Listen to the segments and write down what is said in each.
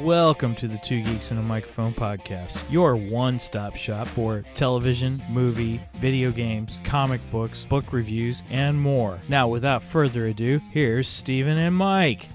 Welcome to the Two Geeks and a Microphone podcast, your one-stop shop for television, movie, video games, comic books, book reviews, and more. Now, without further ado, here's Steven and Mike.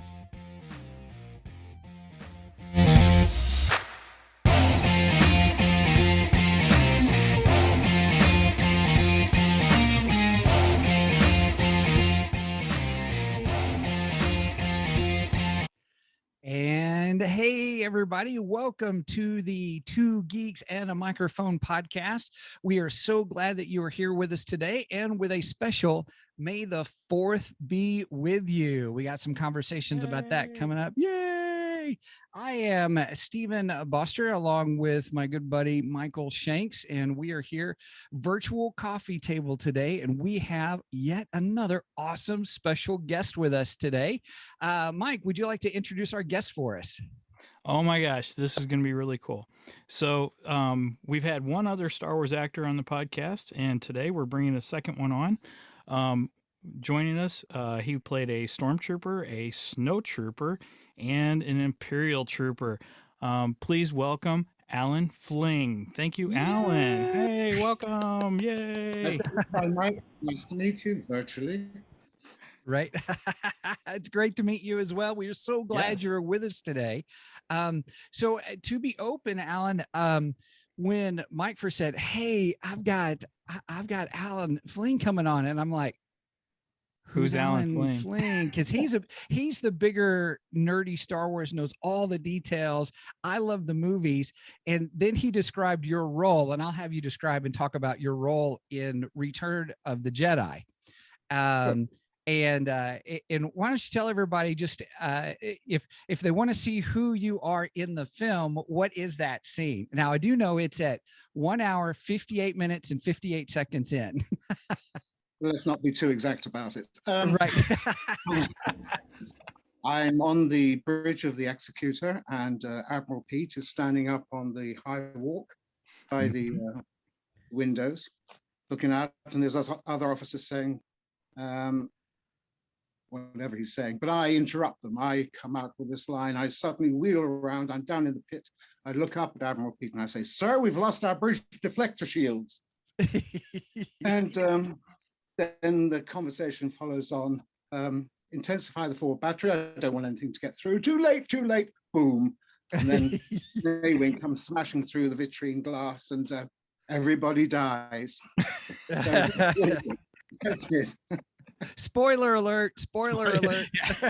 And hey, everybody, welcome to the Two Geeks and a Microphone podcast. We are so glad that you are here with us today and with a special May the 4th be with you. We got some conversations about that coming up. Yay! I am Stephen Boster along with my good buddy Michael Shanks, and we are here virtual coffee table today, and we have yet another awesome special guest with us today. Mike, would you like to introduce our guest for us? Oh my gosh, this is going to be really cool. So we've had one other Star Wars actor on the podcast, and today we're bringing a second one on. Joining us, he played a stormtrooper, a snow trooper, and an Imperial trooper. Please welcome Alan Flyng. Thank you, Alan. Hey, welcome. Yay. Hi, Mike. Nice to meet you virtually. Right. It's great to meet you as well. We are so glad you're with us today. So to be open, Alan, when Mike first said, "Hey, I've got Alan Flyng coming on," and I'm like, Who's Alan Flyng? Because he's the bigger nerdy Star Wars, knows all the details. I love the movies. And then he described your role, and I'll have you describe and talk about your role in Return of the Jedi. And why don't you tell everybody just if they want to see who you are in the film, what is that scene? Now, I do know it's at 1 hour, 58 minutes and 58 seconds in. Let's not be too exact about it. Right. I'm on the bridge of the Executor, and Admiral Pete is standing up on the high walk by the windows, looking out, and there's other officers saying whatever he's saying, but I interrupt them. I come out with this line. I suddenly wheel around. I'm down in the pit. I look up at Admiral Pete and I say, "Sir, we've lost our bridge deflector shields." And then the conversation follows on. Intensify the forward battery. I don't want anything to get through. Too late, boom. And then A-Wing comes smashing through the vitrine glass and everybody dies. So, Spoiler alert.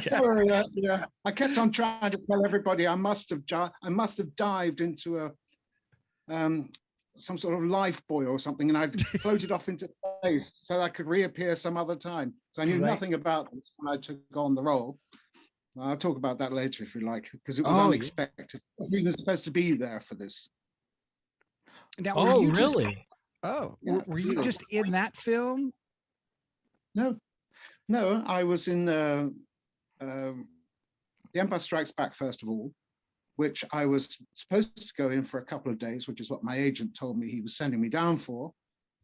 Yeah. I kept on trying to tell everybody I must have dived into a some sort of life buoy or something, and I'd floated off into space so I could reappear some other time. So I knew nothing about this when I took on the role. I'll talk about that later if you like, because it was unexpected. I wasn't even supposed to be there for this. Now, were you you just in that film? No, I was in The Empire Strikes Back, first of all, which I was supposed to go in for a couple of days, which is what my agent told me he was sending me down for,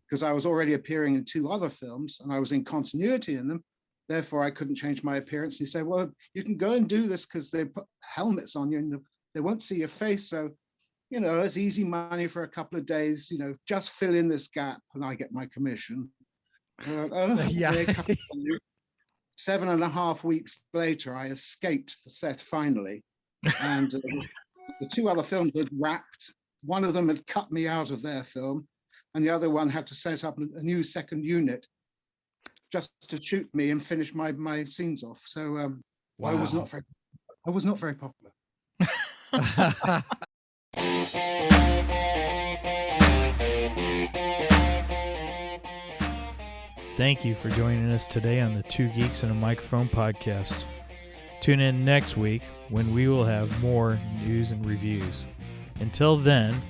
because I was already appearing in 2 other films and I was in continuity in them. Therefore, I couldn't change my appearance. He said, "Well, you can go and do this because they put helmets on you and they won't see your face. So, it's easy money for a couple of days, just fill in this gap and I get my commission." 7.5 weeks later, I escaped the set finally. And the 2 other films had wrapped. One of them had cut me out of their film, and the other one had to set up a new second unit just to shoot me and finish my scenes off. So I was not very popular. Thank you for joining us today on the Two Geeks and a Microphone podcast. Tune in next week when we will have more news and reviews. Until then,